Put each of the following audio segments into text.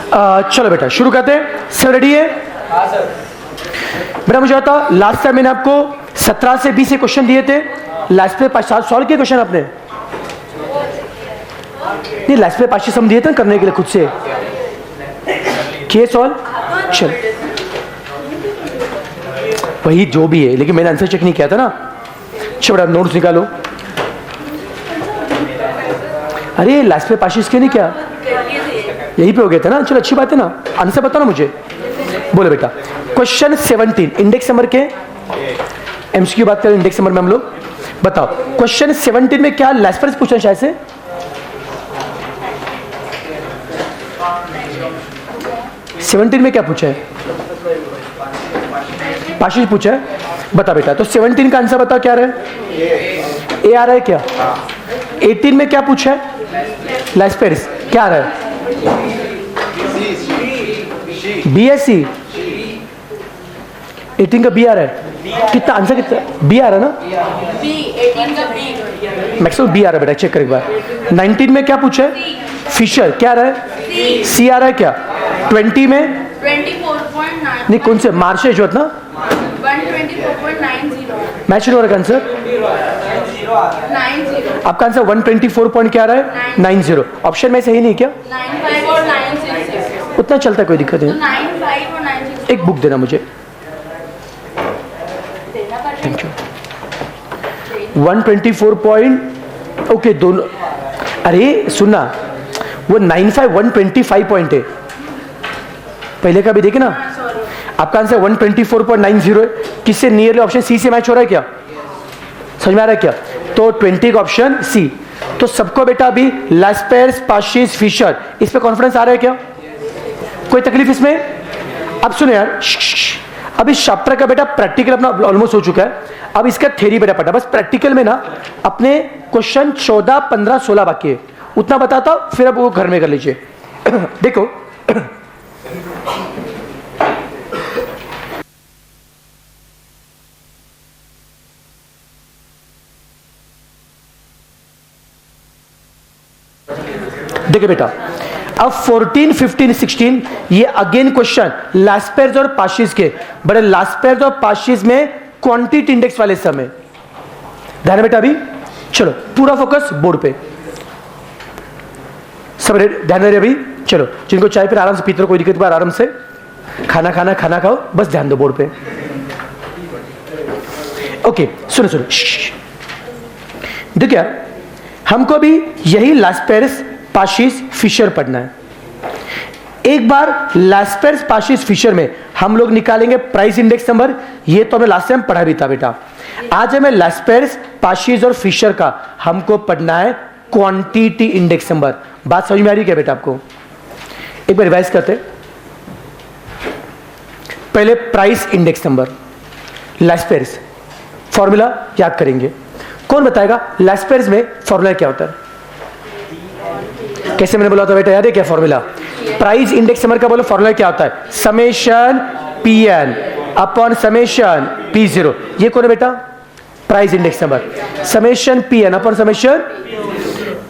चलो बेटा शुरू करते हैं। सब रेडी है? हाँ सर। बेटा मुझे बताओ, लास्ट टाइम मैंने आपको 17 से 20 क्वेश्चन दिए थे। लास्ट पे 5 सॉल्व किए क्वेश्चन आपने? नहीं, लास्ट पे 5 सम दिए थे करने के लिए खुद से किए सॉल्व? चल वही जो भी है, लेकिन मैंने आंसर चेक नहीं किया था ना। चलो बेटा नोट्स निकालो। अरे लास्ट पे 5 इसके नहीं क्या यही पे हो गया था ना? चलो अच्छी बात है ना। आंसर बताओ ना मुझे। बोलो बेटा। क्वेश्चन 17 इंडेक्स नंबर के एमसीक्यू बात करें इंडेक्स नंबर में हम लोग। बताओ क्वेश्चन 17 में क्या लास्ट पूछा है? शायद से 17 में क्या पूछा है? पाशिश पूछा है। बता बेटा। तो 17 का आंसर बताओ क्या रहा है? ए आ रहा है क्या? 18 में क्या पूछा है? लाइस्पेरिस क्या आ रहा है? B S C. 18 का बी आ रहा है। कितना आंसर कितना? बी आ रहा है ना? बी 18 का बी मैक्सिमम बी आ रहा है बेटा, चेक कर एक बार। 19 में क्या पूछा है? फिशर क्या आ रहा है? सी आ रहा है क्या? 20 में 24.9 नहीं, कौन से मार्शे जो ना 124.90 मैच नहीं हो रहा आंसर। 90 आपका आंसर 124 पॉइंट क्या आ रहा है? 90। ऑप्शन में सही नहीं क्या? 95 और 966 उतना चलता है, कोई दिक्कत तो नहीं। 95 और 966 एक बुक देना मुझे। देना पड़ेगा। Thank you. 124 पॉइंट ओके दोनों। अरे सुनना, वो 95 125 पॉइंट है। पहले का भी देखे ना। आपका आंसर 124.90 है। किससे नियरली? ऑप्शन सी से मैच हो रहा है क्या? समझ में आ रहा है क्या? तो 20 का ऑप्शन सी। तो सबको बेटा अभी लास्पेर्स, पाशिस, फिशर इस पे कॉन्फिडेंस आ रहा है क्या? कोई तकलीफ इसमें? अब सुनो यार, अब इस चैप्टर का बेटा प्रैक्टिकल अपना ऑलमोस्ट हो चुका है। अब इसका थ्योरी बेटा पढ़ा। बस प्रैक्टिकल में ना अपने क्वेश्चन 14, 15, 16 बाकी है, उतना बताता हूं, फिर अब वो घर में कर लीजिए। देखो देखिए बेटा, अब 14, 15, 16 ये अगेन क्वेश्चन लास्पेर्स और पाशिस के। बड़े लास्पेर्स और पाशिस में क्वांटिटी इंडेक्स वाले समय ध्यान है बेटा। अभी चलो पूरा फोकस बोर्ड पे। सब ध्यान रहे अभी। चलो जिनको चाय फिर आराम से पीते रहो, कोई दिक्कत बार आराम से खाना खाओ, बस ध्यान दो बोर्ड पे। ओके सुनो सुनो, देखिए हमको भी यही लास्पेर्स, पाशिस, फिशर पढ़ना है। एक बार लास्पेर्स, पाशिस, फिशर में हम लोग निकालेंगे प्राइस इंडेक्स नंबर। ये तो हमें लास्ट टाइम पढ़ा भी था बेटा। आज हमें लास्पेर्स, पाशिस और फिशर का हमको पढ़ना है क्वांटिटी इंडेक्स नंबर। बात समझ में आ रही है क्या बेटा आपको? एक बार रिवाइज करते। पहले प्राइस इंडेक्स नंबर, लास्पेर्स फॉर्मूला याद करेंगे। कौन बताएगा लास्पेर्स में फॉर्मूला क्या होता है? कैसे मैंने बोला था बेटा, याद है क्या फॉर्मूला? प्राइस इंडेक्स नंबर का बोलो फॉर्मूला क्या होता है? Summation P N upon summation P zero. ये कौन है बेटा? Price index number. Summation P N upon summation,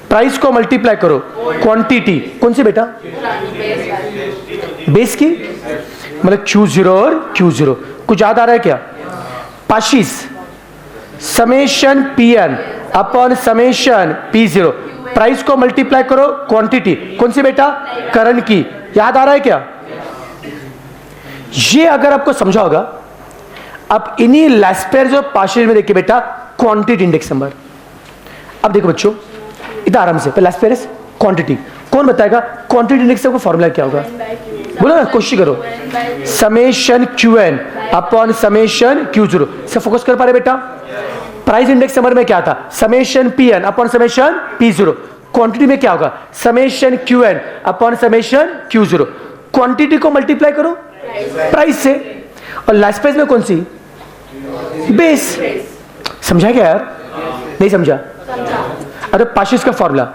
price को मल्टीप्लाई करो क्वांटिटी कौन सी बेटा? बेस की, मतलब Q0 और Q0। कुछ याद आ रहा है क्या? Paasche's summation P N upon summation P zero, price को मल्टीप्लाई करो क्वांटिटी कौन सी बेटा? करंट की। याद आ रहा है क्या? ये अगर आपको समझा होगा। अब इन्हीं लास्पेर्स और पाशिस में देखिए बेटा क्वांटिटी इंडेक्स नंबर। अब देखो बच्चों इतना आराम से, लास्पेर्स क्वांटिटी कौन बताएगा? क्वांटिटी इंडेक्स का फॉर्मूला क्या होगा? बोलो ना, कोशिश करो। Summation Q N upon summation Q0। से फोकस कर पा रहे बेटा? प्राइस इंडेक्स नंबर में क्या था? Summation P N upon summation P0। Quantity में क्या होगा? Summation Q N upon summation Q0। Quantity को मल्टीप्लाई करो प्राइस से। और लास्पेर्स में कौन सी? बेस। समझा क्या यार? नहीं समझा? अरे पाशिस का फॉर्मूला।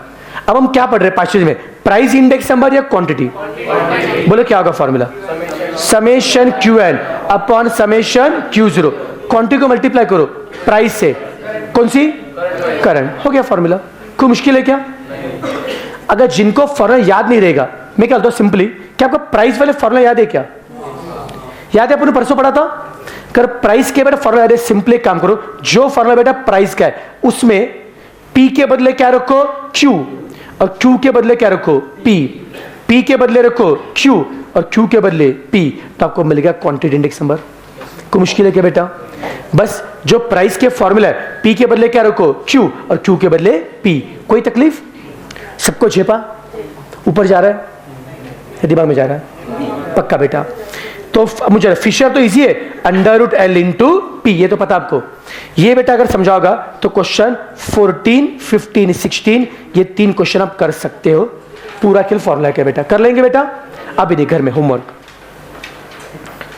अब हम क्या पढ़ रहे हैं पाशिस में? प्राइस इंडेक्स नंबर या क्वांटिटी? बोलो क्या होगा formula? Summation Q N upon summation Q0। Quantity को मल्टीप्लाई करो प्राइस से, कौन सी? करंट। हो गया फॉर्मूला। कोई मुश्किल है क्या? अगर जिनको फॉर्मूला याद नहीं रहेगा, मैं क्या बोलता हूं सिंपली, क्या आपको प्राइस वाले फॉर्मूला याद है क्या? याद है, अपन परसों पढ़ा था। कर प्राइस के बेटा फॉर्मूला याद है, सिंपली काम करो, जो फॉर्मूला बेटा प्राइस का है उसमें पी के बदले क्या रखो? क्यू, और क्यू के बदले क्या रखो? पी, पी के बदले रखो क्यू और क्यू के बदले पी, तो आपको मिलेगा क्वांटिटी इंडेक्स नंबर। कोई मुश्किल है क्या बेटा? बस जो प्राइस के फॉर्मूला है, पी के बदले क्या रखो? क्यू, और क्यू के बदले पी। कोई तकलीफ? सबको झेपा? ऊपर जा रहा है, दिमाग में जा रहा है? पक्का बेटा। तो मुझे फिशर तो इजी है, under root L into P, ये तो पता आपको। ये बेटा अगर समझाओगा तो क्वेश्चन 14, 15, 16 ये 3 क्वेश्चन आप कर सकते हो। पूरा खेल फॉर्मूला क्या बेटा, कर लेंगे बेटा? अभी देख घर में होमवर्क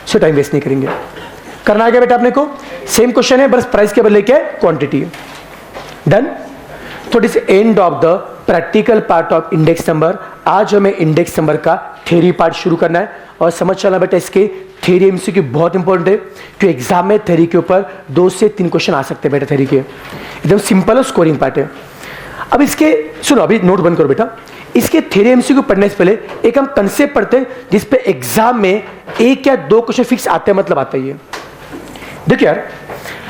से टाइम वेस्ट नहीं करेंगे। करना है बेटा अपने को? सेम क्वेश्चन है, बस प्राइस के बदले क्या है? क्वांटिटी है। डन। तो this end of the practical part of index number. आज हमें इंडेक्स नंबर का थ्योरी पार्ट शुरू करना है और समझ चलना बेटा, इसके थ्योरी एमसीक्यू बहुत इंपॉर्टेंट है क्योंकि एग्जाम में थ्योरी के ऊपर 2 से 3 क्वेश्चन आ सकते हैं बेटा। थ्योरी के एकदम सिंपल और स्कोरिंग पार्ट है। अब इसके सुनो, अभी नोट बंद करो बेटा। इसके थ्योरी एमसीक्यू पढ़ने से पहले एक हम कंसेप्ट पढ़ते हैं जिसपे एग्जाम में 1 या 2 क्वेश्चन फिक्स आते हैं, मतलब आता ही है। देखिए यार,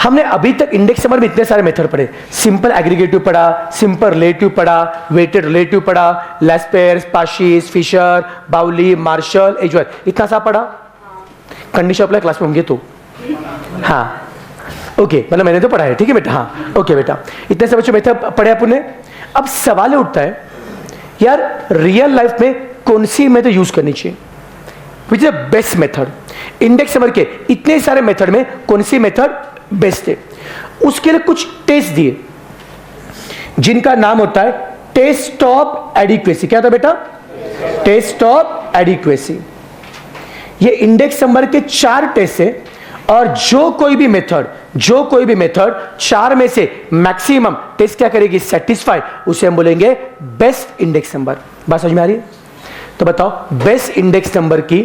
हमने अभी तक इंडेक्स नंबर में इतने सारे मेथड पढ़े। सिंपल एग्रीगेटिव पढ़ा, सिंपल रिलेटिव पढ़ा, वेटेड रिलेटिव पढ़ा, लैस्पेयर्स, पाशीज, फिशर, बाउली, मार्शल, एजवर, इतना सा पढ़ा। कंडीशन अप्लाई क्लास में होंगे तो हाँ ओके, मतलब मैंने तो पढ़ा है, ठीक है बेटा? हाँ ओके बेटा, इतने सब बच्चों मेथड पढ़े अपन ने। अब सवाल उठता है यार, रियल लाइफ में कौन सी मेथड यूज करनी चाहिए? Which is the best method? Index number के इतने सारे मेथड में कौन सी मेथड बेस्ट है? उसके लिए कुछ टेस्ट दिए जिनका नाम होता है टेस्ट ऑफ एडिक्वेसी। क्या था बेटा? Test of adequacy. ये इंडेक्स नंबर के 4 टेस्ट है और जो कोई भी मेथड 4 में से मैक्सिमम टेस्ट क्या करेगी? सेटिस्फाई, उसे हम बोलेंगे बेस्ट इंडेक्स नंबर। बात समझ में आ रही है? तो बताओ, बेस्ट इंडेक्स नंबर की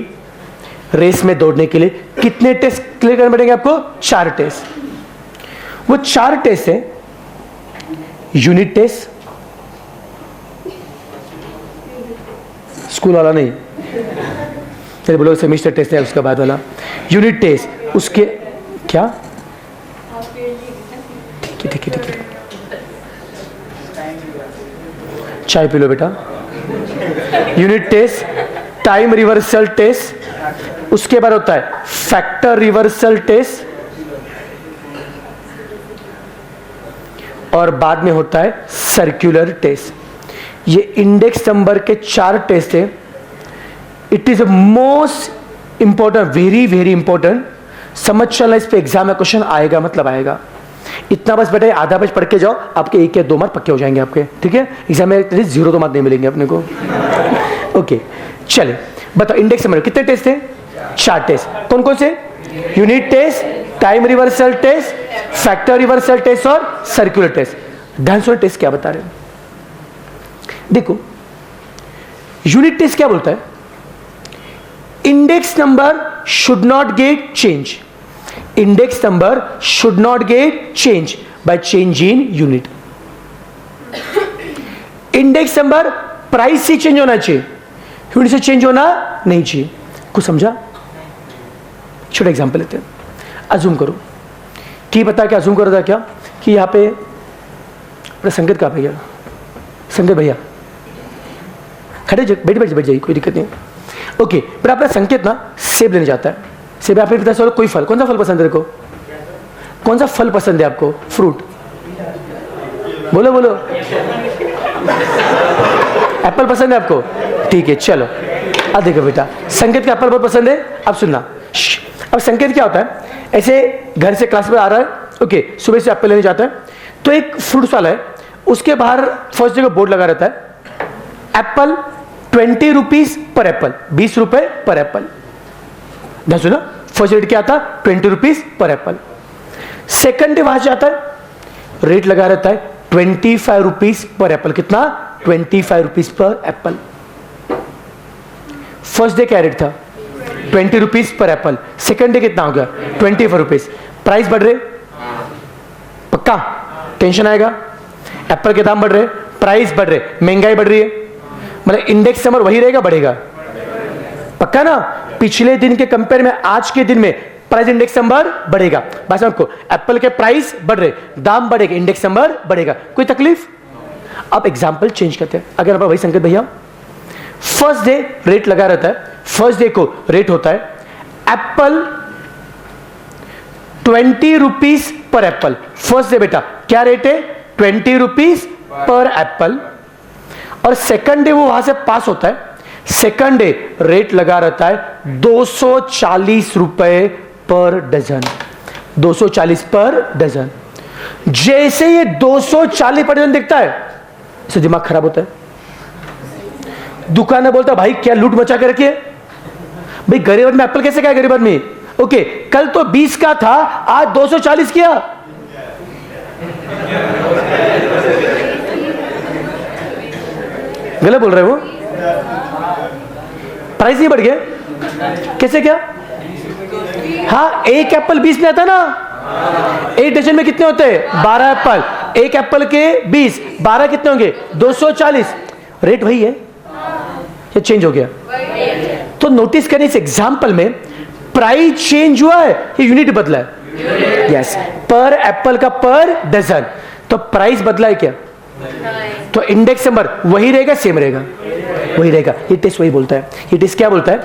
रेस में दौड़ने के लिए कितने टेस्ट क्लियर करने पड़ेंगे आपको? 4 टेस्ट। वो 4 टेस्ट है यूनिट टेस्ट, स्कूल वाला नहीं, चलिए बोलो सेमिस्टर टेस्ट है उसका बाद वाला यूनिट टेस्ट। उसके क्या? ठीक है, चाय पी लो बेटा। Unit test, time reversal test, उसके बाद होता है फैक्टर रिवर्सल टेस्ट, और बाद में होता है सर्कुलर टेस्ट। ये इंडेक्स नंबर के 4 टेस्ट है। It is most important, very very important. समझ चलना, इस पे एग्जाम में क्वेश्चन आएगा, मतलब आएगा। इतना बस बेटा आधा पेज पढ़ के जाओ, आपके 1 या 2 मार्क पक्के हो जाएंगे आपके, ठीक है? एग्जाम में 0 तो मार्क नहीं मिलेंगे अपने को। ओके चलिए बताओ, इंडेक्स नंबर कितने टेस्ट है? 4 टेस्ट। कौन कौन से? Unit test, time reversal test, factor reversal test और सर्कुलर टेस्ट। ध्यान से टेस्ट क्या बता रहे हैं देखो। यूनिट टेस्ट क्या बोलता है? Index number should not get change. Index number should not get change by change in unit. Index number price से चेंज होना चाहिए, यूनिट से चेंज होना नहीं चाहिए। कुछ समझा? छोटा एग्जांपल लेते हैं। अज्यूम करो कि पता क्या अज्यूम करो था क्या कि यहाँ पे अपना संकेत कहाँ पे गया? संकेत भैया खड़े बैठ जाइए, कोई दिक्कत नहीं। ओके, पर अपना संकेत ना सेब लेने जाता है। सेब आपने पता चलो कोई फल, कौन सा फल पसंद है तेरे को? कौन सा फल पसंद है आपको? फ्रूट बोलो बोलो। एप्पल पसंद है आपको? ठीक है चलो। अब देखो बेटा, संकेत का एप्पल बहुत पसंद है। अब सुनना, अब संकेत क्या होता है? ऐसे घर से क्लास में आ रहा है, ओके, सुबह से एप्पल लेने जाता है, तो एक फ्रूट्स वाला है, उसके बाहर फर्स्ट जगह बोर्ड लगा रहता है, एप्पल 20 रुपीज पर एप्पल, 20 रुपए पर एप्पल। ध्यान सुना, फर्स्ट रेट क्या आता? 20 rupees per Apple. Second day वहां जाता है, रेट लगा रहता है 25 रुपीज पर एप्पल। कितना? 25 rupees per Apple. First day क्या रेट था? 20 rupees per Apple. Second day कितना हो गया? 25 रुपीज। प्राइस बढ़ रहे? पक्का टेंशन आएगा। एप्पल के दाम बढ़ रहे, प्राइस बढ़ रहे, महंगाई बढ़ रही है। मतलब इंडेक्स नंबर वही रहेगा, बढ़ेगा? पक्का ना? पिछले दिन के कंपेयर में आज के दिन में प्राइस इंडेक्स नंबर बढ़ेगा। बस आपको एप्पल के प्राइस बढ़ रहे, दाम बढ़ेगा, इंडेक्स नंबर बढ़ेगा। कोई तकलीफ? अब एग्जांपल चेंज करते हैं। अगर आप वही संकेत भैया, फर्स्ट डे रेट लगा रहता है, फर्स्ट डे को रेट होता है Apple 20 rupees per Apple. First day बेटा क्या रेट है? 20 रुपीज पर एप्पल। और सेकंड डे वो वहां से पास होता है, सेकंड डे रेट लगा रहता है 240 रुपए पर डजन। 240 पर डजन। जैसे ये 240 पर डजन दिखता है, इससे दिमाग खराब होता है। दुकानदार बोलता है भाई क्या लूट मचा के रखी है, भाई गरीब आदमी एप्पल कैसे खाए? गरीब आदमी ओके, कल तो 20 का था, आज 240 किया। गलत बोल रहे हो? प्राइस नहीं बढ़ गया? कैसे क्या? हाँ, एक एप्पल 20 में आता ना, एक डजन में कितने होते हैं? 12 एप्पल। एक एप्पल के 20, 12 कितने होंगे? 240। रेट वही है, ये चेंज हो गया। तो नोटिस करें इस एग्जांपल में प्राइस चेंज हुआ है, ये यूनिट बदला है। यस, पर एप्पल का पर डजन, तो प्राइस बदला है क्या? तो इंडेक्स नंबर वही रहेगा, सेम रहेगा, वही रहेगा। ये टेस्ट वही बोलता है। ये टेस्ट क्या बोलता है?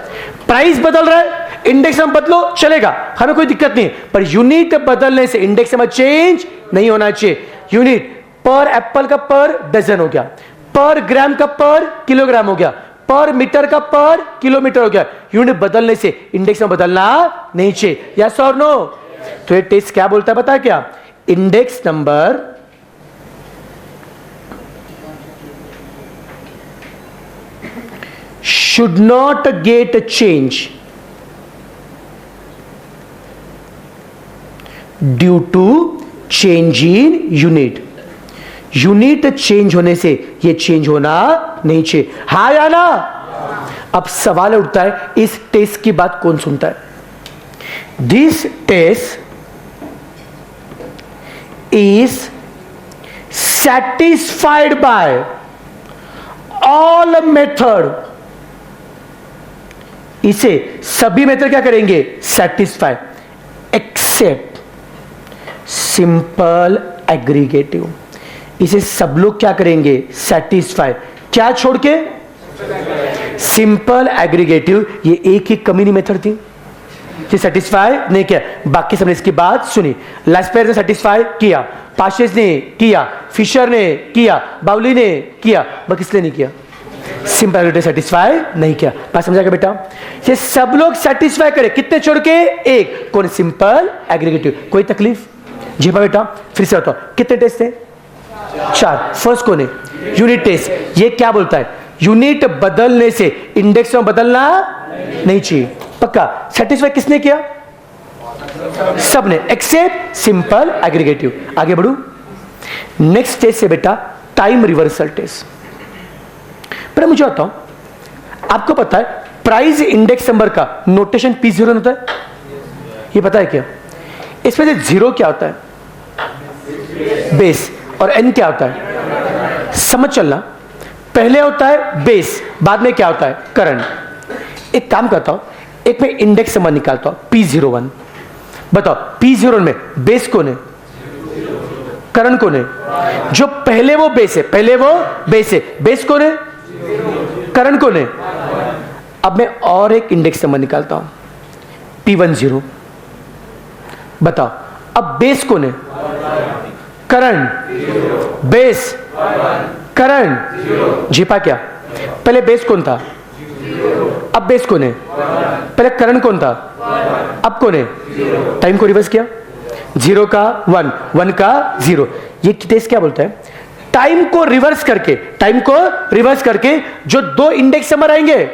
प्राइस बदल रहा है, इंडेक्स नंबर बदलो, चलेगा, हमें कोई दिक्कत नहीं, पर यूनिट बदलने से इंडेक्स नंबर चेंज नहीं होना चाहिए। यूनिट पर एप्पल का पर डजन हो गया, पर ग्राम का पर किलोग्राम हो गया, पर मीटर का पर किलोमीटर हो गया। यूनिट बदलने से इंडेक्स नंबर बदलना नहीं चाहिए। यस और नो? तो ये टेस्ट क्या बोलता है बता? क्या index number should not get a change due to change in unit। Unit change होने से ये चेंज होना नहीं चाहिए। हाँ या ना? अब सवाल उठता है इस टेस्ट की बात कौन सुनता है? This test is satisfied by all method. इसे सभी मेथड क्या करेंगे? Satisfy, except simple aggregative. इसे सब लोग क्या करेंगे? सेटिस्फाई। क्या छोड़ के? Simple aggregative. ये एक ही कमी नहीं मेथड थी, ये सेटिस्फाई नहीं किया। बाकी सबने इसकी बात सुनी। लास्पेयर ने सेटिस्फाई किया, पाशेस ने किया, फिशर ने किया, बाउली ने किया, बाकी किसने नहीं किया? सिंपल एग्रीगेटिव सेटिस्फाई नहीं किया। बात समझा क्या बेटा? ये सब लोग सेटिस्फाई करे, कितने छोड़ के? एक। कौन? Simple aggregative. कोई तकलीफ? जी बेटा फिर से बताओ, कितने टेस्ट थे? 4। फर्स्ट कौन है? Unit test. ये क्या बोलता है? यूनिट बदलने से इंडेक्स में बदलना नहीं चाहिए। पक्का? सेटिस्फाई किसने किया? सबने, एक्सेप्ट सिंपल एग्रीगेटिव। आगे बढ़ू। नेक्स्ट टेस्ट से बेटा टाइम रिवर्सल टेस्ट। पर मुझे बताओ, आपको पता है प्राइस इंडेक्स नंबर का नोटेशन P0 होता है? ये पता है क्या? इसमें से जीरो क्या होता है? बेस। और n क्या होता है? समझ चलना, पहले होता है बेस, बाद में क्या होता है? करंट। एक काम करता हूं, एक में इंडेक्स नंबर निकालता हूं P01। बताओ P01 में बेस कौन है? करंट कौन है? जो पहले वो बेस है, पहले वो बेस है। बेस कौन है? करंट कौन है? अब मैं और एक इंडेक्स नंबर निकालता हूं P10। बताओ अब बेस कौन है? Current, base, current. जीपा क्या? पहले बेस कौन था? अब बेस कौन है? पहले करंट कौन था? अब कौन है? टाइम को रिवर्स किया, 0 का 1, 1 का 0। ये टेस्ट क्या बोलता है? टाइम को रिवर्स करके, टाइम को रिवर्स करके जो दो इंडेक्स नंबर आएंगे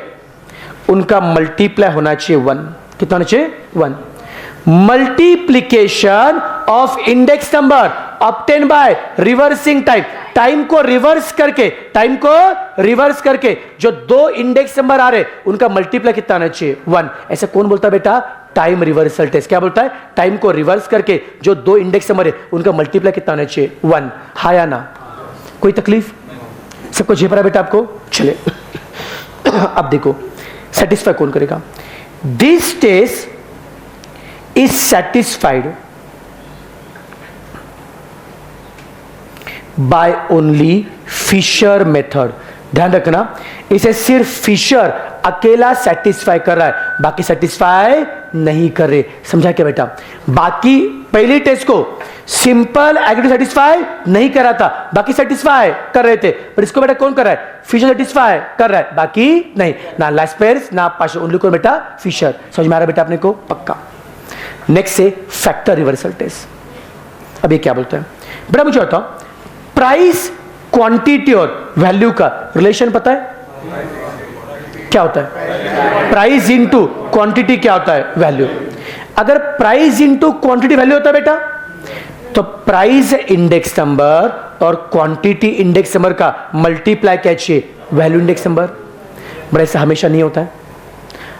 उनका मल्टीप्लाई होना चाहिए 1। कितना होना चाहिए? 1। Multiplication of index number obtain by reversing time. Time को रिवर्स करके, टाइम को रिवर्स करके जो दो इंडेक्स नंबर आ रहे उनका मल्टीप्लाई कितना आना चाहिए? 1। ऐसा कौन बोलता है बेटा? Time reversal test. क्या बोलता है? टाइम को रिवर्स करके जो दो इंडेक्स नंबर है उनका मल्टीप्लाई कितना आना चाहिए? 1। हाँ या ना? कोई तकलीफ? सबको झेप रहा है बेटा आपको? चले अब देखो सेटिस्फाई कौन करेगा? This test is satisfied by only Fisher method. ध्यान रखना, इसे सिर्फ फिशर अकेला सेटिस्फाई कर रहा है, बाकी सेटिस्फाई नहीं कर रहे। समझा क्या बेटा? बाकी पहले टेस्ट को सिंपल एग्रीगेट सेटिस्फाई नहीं कर रहा था, बाकी सेटिस्फाई कर रहे थे, पर इसको बेटा कौन कर रहा है? फिशर सेटिस्फाई कर रहा है, बाकी नहीं। ना लास्ट पेयर्स ना पार्शियल, ओनली कौन बेटा? फिशर। समझ में आ रहा बेटा अपने को? पक्का। नेक्स्ट है फैक्टर रिवर्सल टेस्ट। अब ये क्या बोलता है बेटा? मुझे बताओ, प्राइस क्वांटिटी और वैल्यू का रिलेशन पता है क्या होता है? प्राइस इनटू क्वांटिटी क्या होता है? वैल्यू। अगर प्राइस इनटू क्वांटिटी वैल्यू होता है बेटा, तो प्राइस इंडेक्स नंबर और क्वांटिटी इंडेक्स नंबर का मल्टीप्लाई क्या चाहिए? Value index number. बट ऐसा हमेशा नहीं होता है।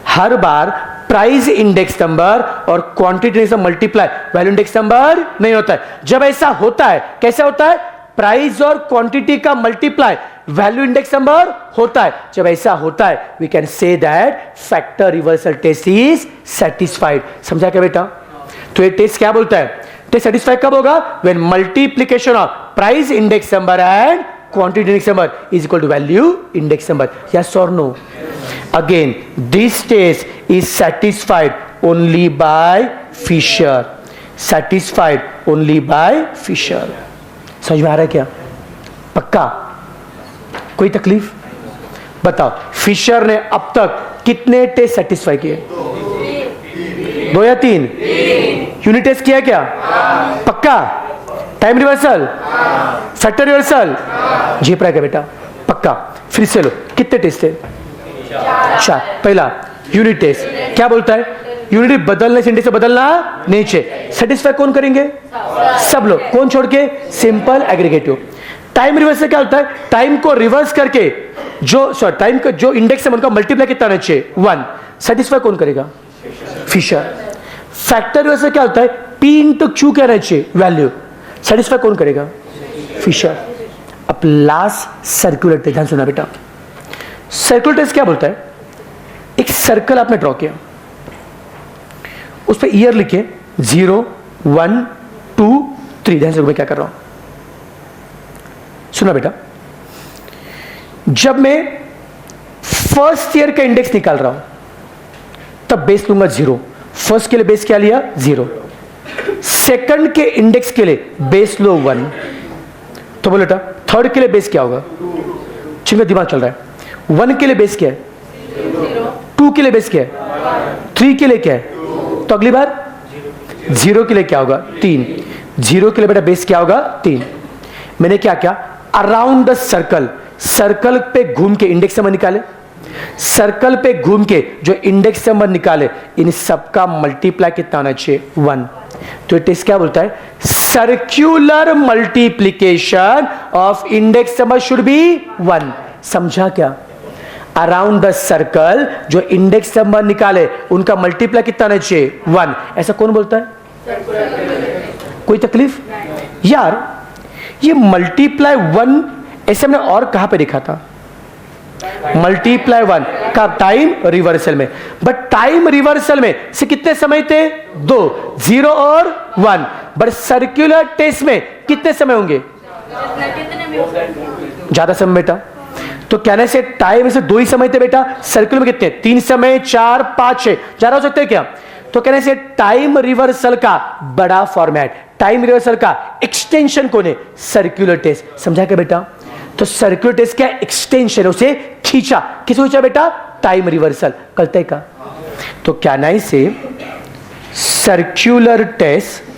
हर बार प्राइस इंडेक्स नंबर और quantity multiply value index number नहीं होता है। जब ऐसा होता है, कैसे होता है? प्राइस और क्वांटिटी का मल्टीप्लाई वैल्यू इंडेक्स नंबर होता है। जब ऐसा होता है, we can say that factor reversal test is satisfied. समझा क्या बेटा? तो ये टेस्ट क्या बोलता है? टेस्ट सेटिस्फाई कब होगा? When multiplication of price index number and quantity index number is equal to value index number. Yes और no? Again this test is satisfied only by Fisher. Satisfied only by Fisher. समझ में आ रहा है क्या? पक्का? कोई तकलीफ? बताओ, फिशर ने अब तक कितने टेस्ट सेटिस्फाई किए? 2 या 3? यूनिट टेस्ट किया क्या? पक्का? Time reversal? Factor reversal? झेप रहा है क्या बेटा? पक्का? फिर से लो, कितने टेस्ट थे? 4। पहला यूनिट टेस्ट क्या बोलता है? यूनिट बदलने से इंडेक्स से बदलना नहीं चाहिए। सेटिस्फाई कौन करेंगे? सब लोग। कौन छोड़ के? Simple aggregative. टाइम रिवर्स क्या होता है? टाइम को रिवर्स करके टाइम का जो इंडेक्स है उनका मल्टीप्लाई कितना होना चाहिए? 1। सेटिस्फाई कौन करेगा? फिशर। फैक्टर रिवर्स क्या होता है? पी इंटू क्यू क्या रहना चाहिए? वैल्यू। सेटिस्फाई कौन करेगा? फिशर। अब लास्ट सर्कुलर टेस्ट, ध्यान सुना बेटा। सर्कुलर टेस्ट क्या बोलता है? एक सर्कल आपने ड्रॉ किया, उस पर ईयर लिखे 0, 1, 2, 3। ध्यान से मैं क्या कर रहा हूं, सुना बेटा। जब मैं फर्स्ट ईयर का इंडेक्स निकाल रहा हूं, तब बेस लूंगा 0। फर्स्ट के लिए बेस क्या लिया? 0। सेकंड के इंडेक्स के लिए बेस लो 1। तो बोलो बेटा, थर्ड के लिए बेस क्या होगा? चिंगा दिमाग चल रहा है। 1 के लिए बेस क्या है? 2 के लिए बेस क्या है? 3 के लिए क्या है? तो अगली बार 0 के लिए क्या होगा? 3। 0 के लिए बेटा बेस क्या होगा? 3। मैंने क्या किया? अराउंड द सर्कल, सर्कल पे घूम के इंडेक्स नंबर निकाले। सर्कल पे घूम के जो इंडेक्स नंबर निकाले, इन सबका मल्टीप्लाई कितना होना चाहिए? 1। तो टेस्ट क्या बोलता है? Circular multiplication of index number should be 1। समझा क्या? अराउंड द सर्कल जो इंडेक्स नंबर निकाले, उनका मल्टीप्लाई कितना होना चाहिए? 1। ऐसा कौन बोलता है? कोई तकलीफ? यार ये मल्टीप्लाई 1 ऐसे हमने और कहां पे देखा था? मल्टीप्लाई 1 का टाइम रिवर्सल में। बट टाइम रिवर्सल में से कितने समय थे? 2, 0 और 1। बट सर्कुलर टेस्ट में कितने समय होंगे? ज्यादा समय बेटा। तो कहने से टाइम से 2 ही समय थे बेटा। सर्कुलर में कितने? 3 समय, 4, 5, 6। ज्यादा हो सकते हैं क्या? तो कहने से टाइम रिवर्सल का बड़ा फॉर्मेट, टाइम रिवर्सल का एक्सटेंशन कौन है? Circular test. समझा क्या बेटा? तो सर्कुलर टेस्ट क्या एक्सटेंशन है, उसे खींचा। किसको खींचा बेटा? Time reversal. करते का तो क्या नहीं से circular test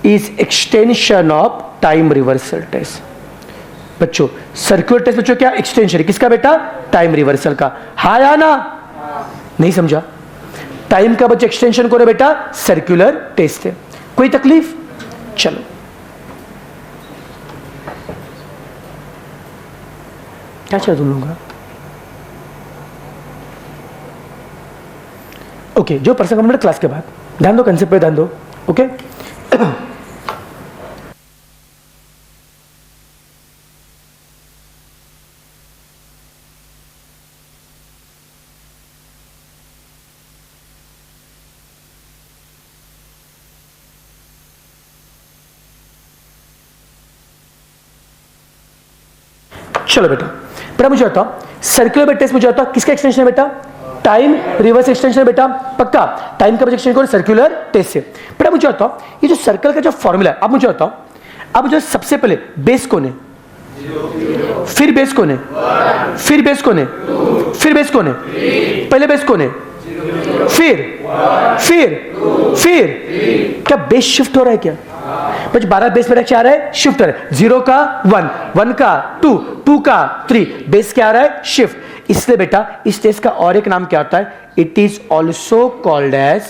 is extension of time reversal test. बच्चों सर्कुलर टेस्ट बच्चों क्या एक्सटेंशन है? किसका बेटा? टाइम रिवर्सल का। हाँ या ना? नहीं समझा? टाइम का बच्चा एक्सटेंशन कौन है बेटा? सर्कुलर टेस्ट है। कोई तकलीफ? चलो क्या चल तुम लोग? ओके जो पर्सन कंप्लीट क्लास के बाद ध्यान दो, कंसेप्ट पे ध्यान दो. ओके चलो बेटा मुझे बताओ सर्कुलर टेस्ट मुझे बताओ किसका एक्सटेंशन है बेटा? टाइम रिवर्स एक्सटेंशन है बेटा, पक्का. टाइम का एक्सटेंशन कौन? सर्कुलर टेस्ट से. बेटा मुझे बताओ ये जो सर्कल का जो फॉर्मूला है, अब मुझे बताओ अब जो सबसे पहले बेस कौन है, फिर बेस कौन है, फिर बेस कौन है, फिर बेस कौन है, पहले बेस कौन है, फिर क्या बेस शिफ्ट हो रहा है क्या? बस 12 बेस में क्या आ रहा है? शिफ्ट आ रहा है. 0 का 1, 1 का 2, 2 का 3, बेस क्या आ रहा है? शिफ्ट. इसलिए बेटा इस टेस्ट का और एक नाम क्या होता है? It is also called as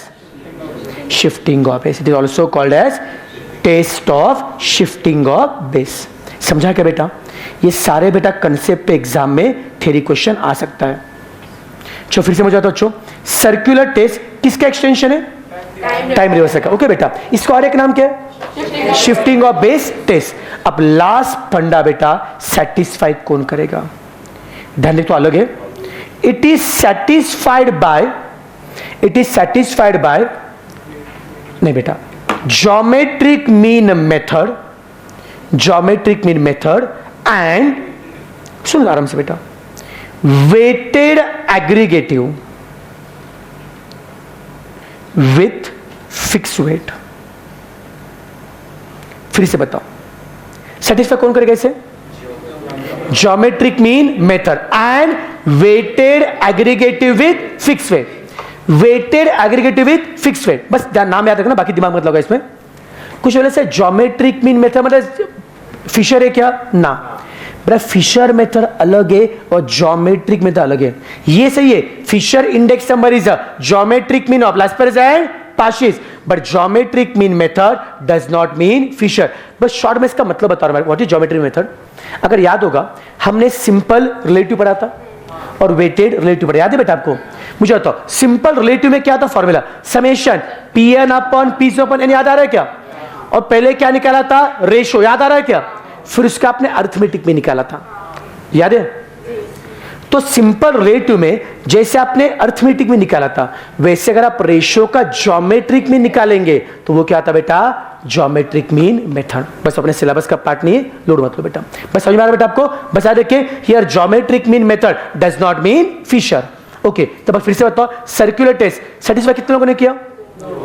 shifting of base. It is also called as test of shifting of base. समझा क्या बेटा? ये सारे बेटा कंसेप्ट पे एग्जाम में थ्योरी क्वेश्चन आ सकता है. चलो फिर से मुझे बताओ बच्चों, सर्कुलर टेस्ट किसका एक्सटेंशन है? टाइम रिवर्सल का. ओके बेटा इसका और एक नाम क्या है? Shifting of base test. अब लास्ट फंडा बेटा सेटिस्फाई कौन करेगा? ध्यान देख तो अलग है. इट इज सेटिस्फाइड बाय नहीं बेटा ज्योमेट्रिक मीन मेथड एंड सुन आराम से बेटा weighted aggregative with fix weight. फिर से बताओ सेटिस्फाई कौन करेगा इसे? Geometric mean method and weighted aggregative with fix weight. Weighted aggregative with fix weight. बस नाम याद रखना, बाकी दिमाग मत लगाओ इसमें. कुछ बोले से ज्योमेट्रिक मीन मेथड मतलब फिशर है क्या? ना बेटा फिशर मेथड अलग है और ज्योमेट्रिक मेथड अलग है. ये सही है. Fisher index number is a geometric mean of Laspeyres and Paasche's, but geometric mean method does not mean Fisher. बस शॉर्ट में इसका मतलब बता रहा हूं. What is geometric method? अगर याद होगा हमने सिंपल रिलेटिव पढ़ा था और वेटेड रिलेटिव पढ़ा. याद है बेटा आपको? मुझे बताओ सिंपल रिलेटिव में क्या था formula? Summation Pn upon P upon N. याद आ रहा है क्या? और पहले क्या निकाला था? रेशो. याद आ रहा है क्या? फिर उसका आपने अर्थमेटिक में निकाला था. याद है? तो सिंपल रिलेटिव में जैसे आपने अर्थमेटिक में निकाला था वैसे अगर आप रेशो का ज्योमेट्रिक में निकालेंगे तो वो क्या था बेटा? Geometric mean method. बस अपने सिलेबस का पार्ट नहीं है, लोड मत लो बेटा. बस समझ में आ रहा बेटा आपको? बस याद रखिए here geometric mean method does not mean Fisher. Okay तो बस फिर से बताओ सर्कुलर टेस्ट सेटिस्फाई कितने लोगों ने किया?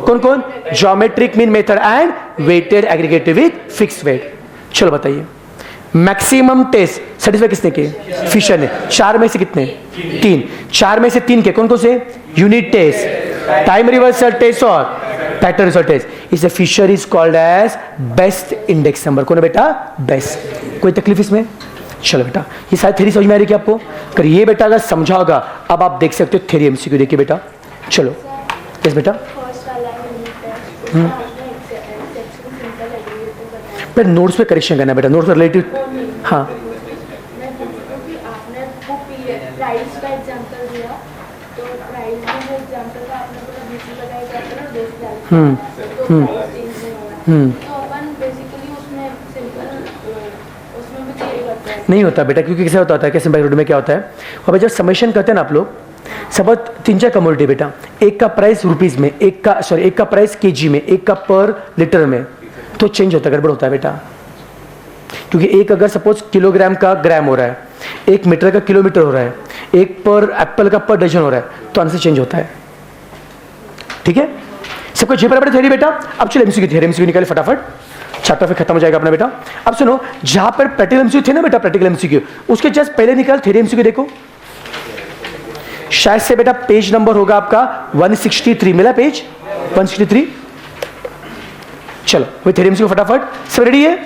कौन कौन? Geometric mean method and weighted aggregative with fixed weight. चलो बताइए मैक्सिमम टेस्ट सेटिस्फाई किसने किए? फिशर ने. 4 में से कितने? 3. 4 में से 3 के कौन कौन से? Unit test, time reversal test और पैटर्न रिवर्सल टेस्ट. इससे Fisher is called as best index number. कौन है बेटा? बेस्ट. कोई तकलीफ इसमें? चलो बेटा ये सारी थ्योरी समझ में आ रही है क्या आपको? अगर ये बेटा अगर समझा होगा अब आप देख सकते हो थ्योरी एमसीक्यू. देखिए बेटा चलो यस बेटा बेटा नोट्स पे करेक्शन करना बेटा. नोट्स पे रिलेटिव हाँ आपने प्राइस का एग्जांपल दिया तो प्राइस में जो एग्जांपल था आपने पूरा बीसी का एग्जांपल और बेस डाल तो प्राइस चेंज नहीं हुआ. तो अपन बेसिकली उसमें सिंपल उसमें भी चेंज करते हैं. नहीं होता बेटा क्योंकि कैसे होता है कैसे बैकग्राउंड में क्या होता है अब जब समेशन करते हैं ना आप लोग सब 3-4 कमोडिटी बेटा. एक का प्राइस रुपीज में, एक का प्राइस केजी में, एक का पर लीटर में, तो चेंज होता है, गड़बड़ होता है बेटा. क्योंकि एक अगर सपोज किलोग्राम का ग्राम हो रहा है, एक मीटर का किलोमीटर हो रहा है, एक पर एप्पल का पर डजन हो रहा है, तो आंसर चेंज होता है. ठीक है सबको जी बराबर थ्योरी बेटा. अब चलो एमसीक्यू थ्योरी एमसीक्यू निकाले फटाफट, चैप्टर फिर खत्म हो जाएगा अपना बेटा. अब सुनो जहां पर प्रैक्टिकल एमसीक्यू थे ना बेटा, प्रैक्टिकल एमसीक्यू उसके जस्ट पहले निकाल थ्योरी एमसीक्यू. देखो शायद से बेटा पेज नंबर होगा आपका 163. मिला पेज 163? चलो वही थ्योरी एमसीक्यू फटाफट. सब रेडी है?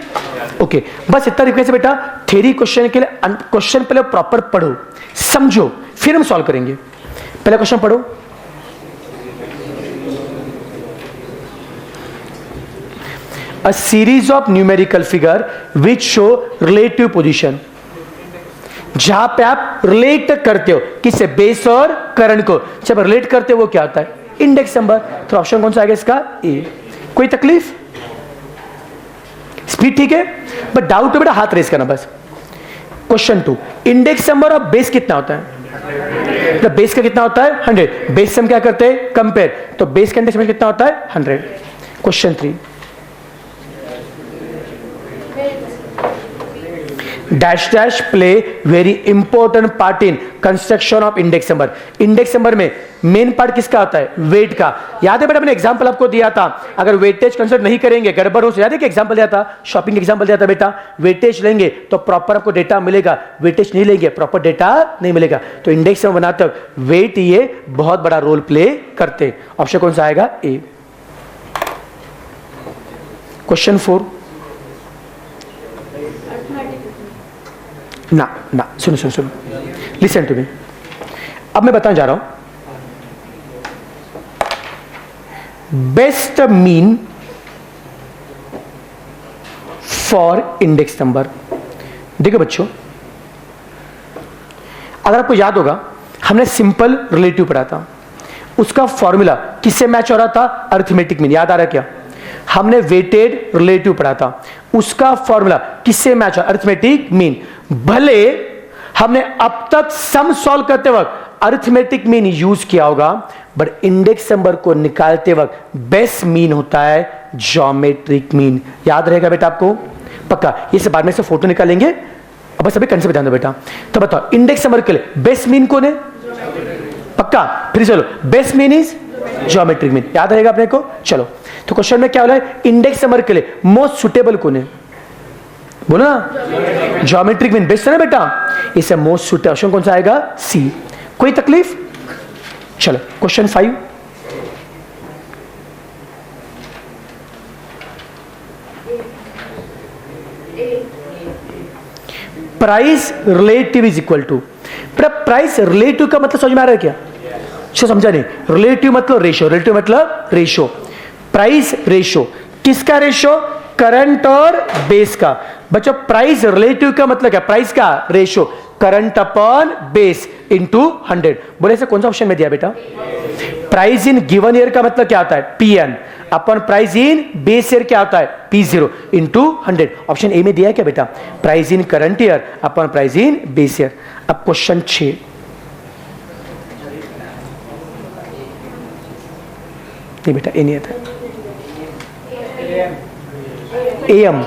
ओके बस इतना रिक्वेस्ट है बेटा थ्योरी क्वेश्चन के लिए क्वेश्चन पहले प्रॉपर पढ़ो समझो फिर हम सॉल्व करेंगे. पहला क्वेश्चन पढ़ो. A series of numerical figure which show relative position. जहां पे आप रिलेट करते हो किससे? बेस और करंट को. जब रिलेट करते हो वो क्या होता है? Index number. तो ऑप्शन कौन सा आएगा इसका? ए। कोई तकलीफ? स्पीड ठीक है, बट डाउट है बेटा हाथ रेस करना बस। Question 2, index number of base कितना होता है? तो बेस का कितना होता है? 100। बेस से हम क्या करते हैं? कंपेयर। तो बेस का इंडेक्स नंबर कितना होता है? 100। Question 3, dash dash play very important part in construction of index number. Index number में मेन पार्ट किसका होता है? वेट का। याद है बेटा मैंने एग्जांपल आपको दिया था, अगर वेटेज कंसिडर नहीं करेंगे गड़बड़ हो। याद है कि एग्जांपल दिया था, शॉपिंग एग्जांपल दिया था बेटा, वेटेज लेंगे तो प्रॉपर आपको डेटा मिलेगा, वेटेज नहीं लेंगे प्रॉपर डेटा नहीं मिलेगा। तो इंडेक्स नंबर बनाते वक्त वेट ये बहुत बड़ा रोल प्ले करते हैं। ऑप्शन कौन सा आएगा? ए। क्वेश्चन 4, ना ना सुनो सुनो सुनो, लिसन टू मी। अब मैं बताने जा रहा हूं best mean for index number. देखो बच्चों, अगर आपको याद होगा हमने सिंपल रिलेटिव पढ़ा था, उसका फॉर्मूला किससे मैच हो रहा था? Arithmetic mean. याद आ रहा है क्या? हमने वेटेड रिलेटिव पढ़ा था, उसका फॉर्मूला किससे मैच हो? Arithmetic mean. भले हमने अब तक सम सॉल्व करते वक्त अरिथमेटिक मीन यूज किया होगा, बट इंडेक्स नंबर को निकालते वक्त बेस्ट मीन होता है ज्योमेट्रिक मीन। याद रहेगा बेटा आपको? पक्का। ये से बाद में से फोटो निकालेंगे, अब बस अभी कंसेप्ट ध्यान दो बेटा। तो बताओ इंडेक्स नंबर के लिए बेस्ट मीन कौन है? पक्का। फिर चलो, best mean is geometric mean. याद रहेगा अपने को? चलो, तो क्वेश्चन में क्या बोला है? इंडेक्स नंबर के लिए मोस्ट सुटेबल कौन है? बोलो ना, ज्योमेट्रिक मीन बेस्ट है ना बेटा, इसे मोस्ट सुटेबल। ऑप्शन कौन सा आएगा? सी। कोई तकलीफ? चलो question 5, price relative is equal to. Price relative का मतलब समझ में आ रहा है क्या? समझा नहीं? रिलेटिव मतलब रेशियो, रिलेटिव मतलब रेशियो। प्राइस रेशियो किसका रेशियो? करंट और बेस का। बच्चों प्राइस रिलेटिव का मतलब क्या? प्राइस का ratio current upon base into 100। बोले से कौन सा ऑप्शन में दिया बेटा? प्राइस इन गिवन ईयर का मतलब क्या होता है? Pn upon price in base year क्या होता है? P0 into 100। ऑप्शन ए में दिया है क्या बेटा? Price in current year upon price in base year. अब क्वेश्चन 6, नहीं बेटा ए नहीं आता, एम।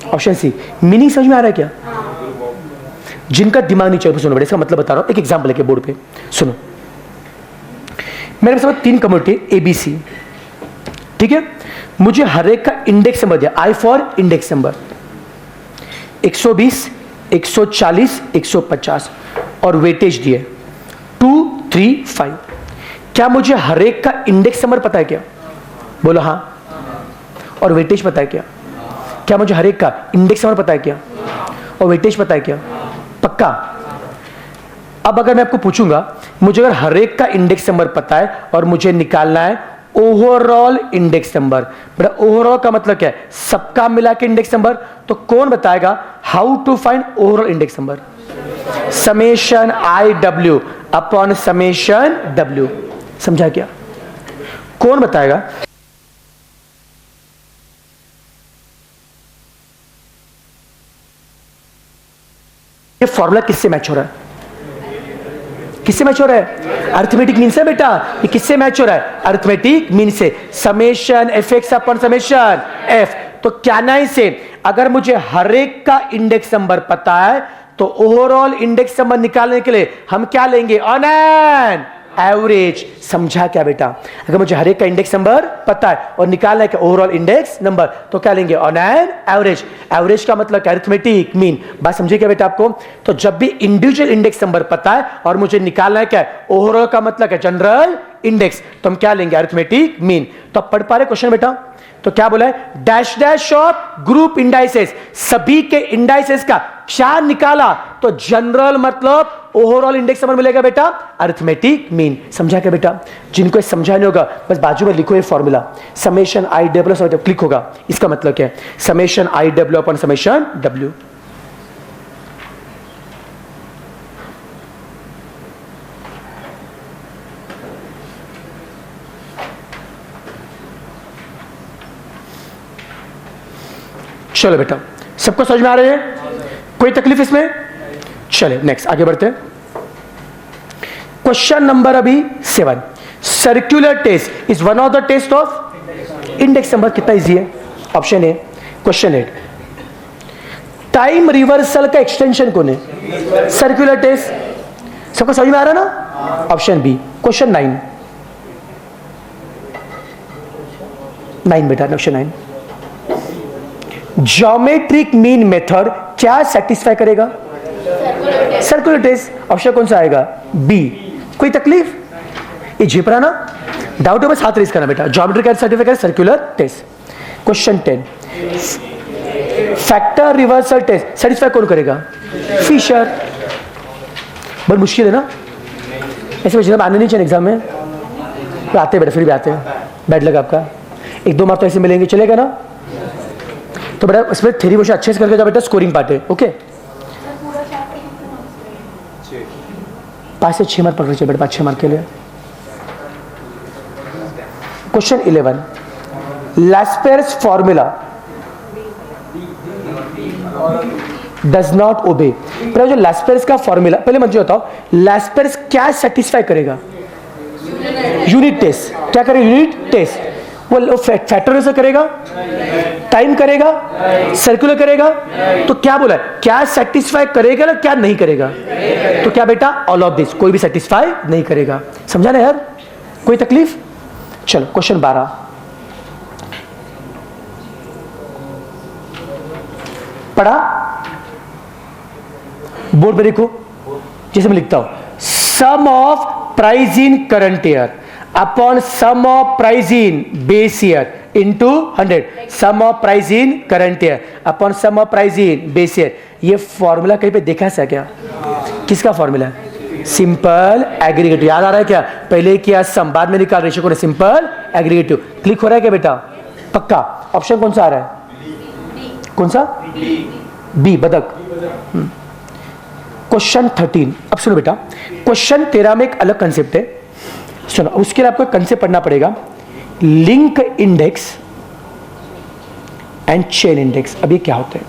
Option C. मीनिंग समझ में आ रहा है क्या? जिनका दिमाग नहीं चल, सुनो बेटा इसका मतलब बता रहा हूं, एक एग्जांपल लेके बोर्ड पे सुनो। मेरे पास 3 कम्युनिटी ABC, ठीक है? मुझे हर एक का इंडेक्स नंबर दिया, आई फॉर इंडेक्स नंबर 120, 140, 150 और वेटेज दिए 2, 3, 5। क्या मुझे हर एक का इंडेक्स नंबर पता है क्या? बोलो हाँ। और वेटेज पता है क्या? क्या मुझे हर एक का इंडेक्स नंबर पता है क्या? और वेटेज पता है क्या? पक्का। अब अगर मैं आपको पूछूंगा, मुझे अगर हर एक का इंडेक्स नंबर पता है और मुझे निकालना है ओवरऑल इंडेक्स नंबर, बेटा ओवरऑल का मतलब क्या है? सबका मिला के इंडेक्स नंबर। तो कौन बताएगा how to find overall index number? Summation IW upon summation W। समझा क्या? कौन बताएगा? ये फॉर्मूला किससे मैच हो रहा है? किससे मैच हो रहा है? अरिथमेटिक मीन से बेटा। ये किससे मैच हो रहा है? अरिथमेटिक मीन से। Summation fx upon summation f। तो क्या नहीं से अगर मुझे हर एक का इंडेक्स नंबर पता है तो ओवरऑल इंडेक्स नंबर निकालने के लिए हम क्या लेंगे? On an average. समझा क्या बेटा? अगर मुझे हर एक का इंडेक्स नंबर पता है और निकालना है ओवरऑल इंडेक्स नंबर तो क्या लेंगे? On an average. एवरेज का मतलब अरिथमेटिक मीन। बात समझिए क्या बेटा आपको? तो जब भी इंडिविजुअल इंडेक्स नंबर पता है और मुझे निकालना है क्या? ओवरऑल का मतलब क्या? General index. तो हम क्या लेंगे? Arithmetic mean. तो पढ़ पा रहे क्वेश्चन बेटा? तो क्या बोला है? Dash dash of group indices, सभी के इंडाइसेस का क्या निकाला? तो जनरल मतलब ओवरऑल इंडेक्स नंबर मिलेगा बेटा, अरिथमेटिक मीन। समझा क्या बेटा? जिनको समझा नहीं होगा बस बाजू में लिखो ये फॉर्मूला, समेशन IW क्लिक होगा। इसका मतलब क्या है? Summation IW upon summation W। चलो बेटा, सबको समझ में आ रहे हैं? कोई तकलीफ इसमें? चले नेक्स्ट आगे बढ़ते हैं। क्वेश्चन नंबर अभी 7, circular test is one of the test of index number. कितना इजी है? Option A. Question 8, time reversal का एक्सटेंशन कौन है? Circular test. सबको समझ में आ रहा है ना? Option B. क्वेश्चन 9 बेटा, क्वेश्चन 9, ज्योमेट्रिक मीन मेथड क्या सेटिस्फाई करेगा? Circular test. ऑप्शन कौन सा आएगा? बी। कोई तकलीफ? ये झेप रहा ना? डाउट है बस हाथ रेज करना बेटा। ज्योमेट्रिक क्या सर्टिफाई करेगा? Circular test. Question 10, factor reversal test satisfy कौन करेगा? फिशर। बहुत मुश्किल है ना? ऐसे बच्चे आने नहीं चाहिए एग्जाम में, तो आते बेटा, फिर भी आते हैं। बैड लगा आपका, 1-2 मार्क तो ऐसे मिलेंगे, चलेगा ना? तो बेटा इसमें थ्योरी क्वेश्चन अच्छे से करके जाओ बेटा, स्कोरिंग पार्ट है। ओके, 5 से 6 मार्क पकड़ चाहिए बेटा, 5-6 मार्क के लिए। Question 11, Laspeyres formula does not obey. पहले जो लैस्पेयर्स का फॉर्मूला, पहले मुझे बताओ लैस्पेयर्स क्या सेटिस्फाई करेगा? Unit test. क्या करेगा? Unit test. वो फैक्टर से करेगा, टाइम करेगा, सर्कुलर करेगा। तो क्या बोला है? क्या सेटिस्फाई करेगा ना क्या नहीं करेगा? तो क्या बेटा? All of this. कोई भी सेटिस्फाई नहीं करेगा। समझा ना यार? कोई तकलीफ? चलो क्वेश्चन 12, पढ़ा? बोर्ड पे देखो, जैसे मैं लिखता हूं, sum of price in current year upon sum of price in base year into 100, sum of price in current year upon sum of price in base year. ये फॉर्मूला कहीं पे देखा है क्या? किसका फॉर्मूला है? Simple aggregative. याद आ रहा है क्या? पहले किया सम, बाद में निकाल रेशियो को, सिंपल एग्रीगेटिव। क्लिक हो रहा है क्या बेटा? पक्का। ऑप्शन कौन सा आ रहा है? कौन सा? बी, बदक। क्वेश्चन 13, अब सुनो बेटा, क्वेश्चन 13 में एक अलग कंसेप्ट है। सुनो, उसके लिए आपको कंसेप्ट पढ़ना पड़ेगा, link index and chain index. अब ये क्या होता है?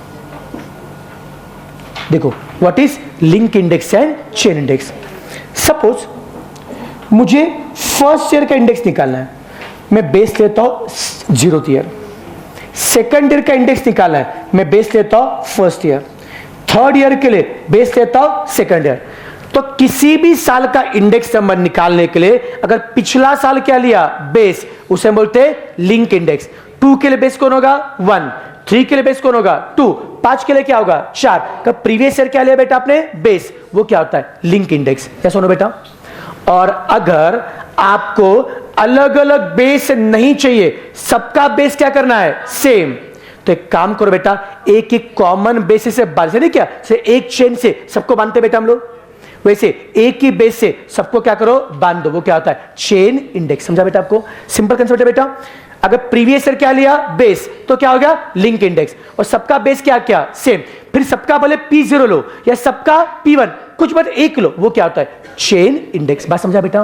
देखो, what is link index and chain index. Suppose मुझे फर्स्ट ईयर का इंडेक्स निकालना है, मैं बेस लेता हूं 0th ईयर। सेकंड ईयर का इंडेक्स निकालना है, मैं बेस लेता हूं फर्स्ट ईयर। थर्ड ईयर के लिए बेस लेता हूं सेकंड ईयर। तो किसी भी साल का इंडेक्स नंबर निकालने के लिए अगर पिछला साल क्या लिया? बेस, उसे बोलते हैं लिंक इंडेक्स। 2 के लिए बेस कौन होगा? 1। 3 के लिए बेस कौन होगा? 2। 5 के लिए क्या होगा? 4। प्रीवियस ईयर क्या लिया बेटा आपने? बेस, वो क्या होता है? Link index. क्या सुनो बेटा? और अगर आपको अलग अलग बेस नहीं चाहिए, सबका बेस क्या करना है? सेम, तो एक काम करो बेटा, एक एक कॉमन बेसिस से बांध नहीं, क्या से एक चेन से सबको बांधते बेटा हम लोग, वैसे एक ही बेस से सबको क्या करो? बांध दो। वो क्या होता है? Chain index. समझा बेटा आपको? सिंपल कंसेप्ट है बेटा। अगर प्रीवियस ईयर क्या लिया? बेस, तो क्या हो गया? Link index. और सबका बेस क्या क्या? सेम। फिर सबका भले P0 लो या सबका P1, कुछ बात एक लो, वो क्या होता है? Chain index. बात समझा बेटा?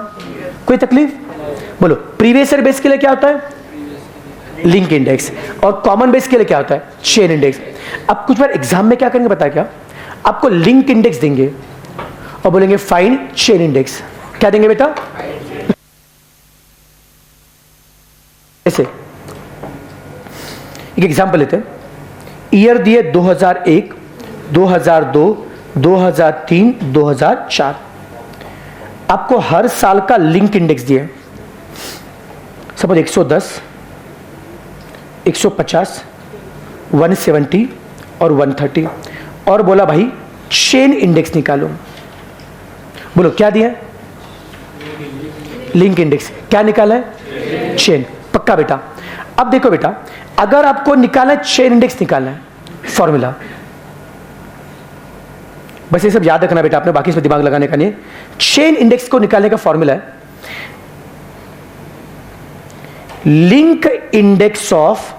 कोई तकलीफ? बोलो, प्रीवियस ईयर बेस के लिए क्या होता है? Link index. और कॉमन बेस के लिए क्या होता है? Chain index. अब कुछ बार एग्जाम में क्या करेंगे पता है क्या? आपको लिंक इंडेक्स देंगे और बोलेंगे फाइंड चेन इंडेक्स। क्या देंगे बेटा? ऐसे एक एग्जांपल लेते हैं। ईयर दिए 2001, 2002, 2003, 2004। आपको हर साल का लिंक इंडेक्स दिए, सपोज 110, 150, 170 और 130, और बोला भाई चेन इंडेक्स निकालो। बोलो क्या दिया? Link index. क्या निकाला है? चेन। पक्का बेटा? अब देखो बेटा, अगर आपको निकालना है चेन इंडेक्स निकालना है, फॉर्मूला बस ये सब याद रखना बेटा आपने, बाकी इस पर दिमाग लगाने का नहीं। चेन इंडेक्स को निकालने का फॉर्मूला है link index of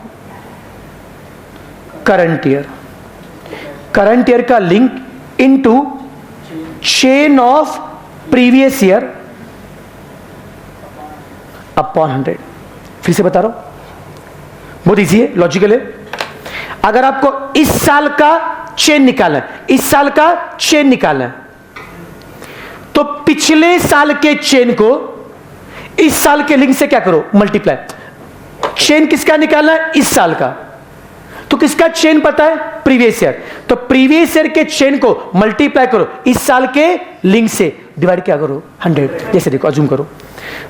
current year. Current year का link into chain of previous year upon 100। फिर से बता रहा हूं, बहुत इजी है, लॉजिकल है। अगर आपको इस साल का चेन निकालना है, इस साल का चेन निकालना है, तो पिछले साल के चेन को इस साल के लिंक से क्या करो, मल्टीप्लाई। चेन किसका निकालना है, इस साल का, तो किसका चेन पता है, प्रीवियस ईयर, तो प्रीवियस ईयर के चेन को मल्टीप्लाई करो इस साल के लिंक से, डिवाइड क्या करो 100। जैसे देखो, अज्यूम करो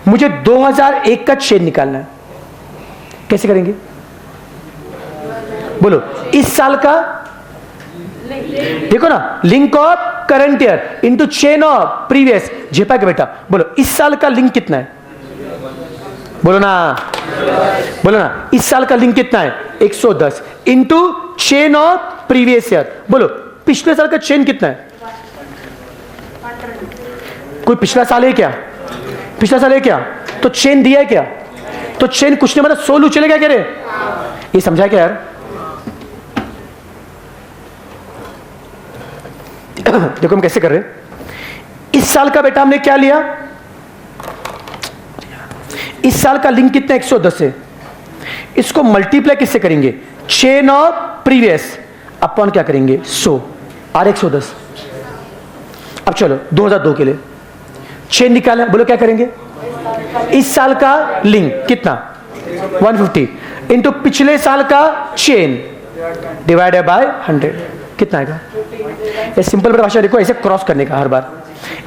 मुझे 2001 का चेन निकालना है, कैसे करेंगे बोलो, इस साल का देखो ना, link of current year into chain of previous, जेपा के बेटा बोलो इस साल का लिंक कितना है, बोलो ना, बोलो ना, इस साल का लिंक कितना है 110 into chain of previous year, बोलो पिछले साल का चेन कितना है, कोई पिछला साल है क्या, पिछला साल है क्या, तो चेन दिया है क्या, तो चेन कुछ नहीं मतलब 100 चलेगा क्या रे, ये समझा क्या यार। देखो हम कैसे कर रहे हैं, इस साल का बेटा हमने क्या लिया, इस साल का लिंक कितना 110 है, इसको मल्टीप्लाई किससे करेंगे, चेन ऑफ प्रीवियस अपन क्या करेंगे 100 और 110। अब चलो 2002 के लिए चेन निकालें, बोलो क्या करेंगे, इस साल का लिंक कितना 150 इंटू पिछले साल का चेन डिवाइडेड बाय 100, कितना आएगा, ये सिंपल भाषा देखो, ऐसे क्रॉस करने का हर बार,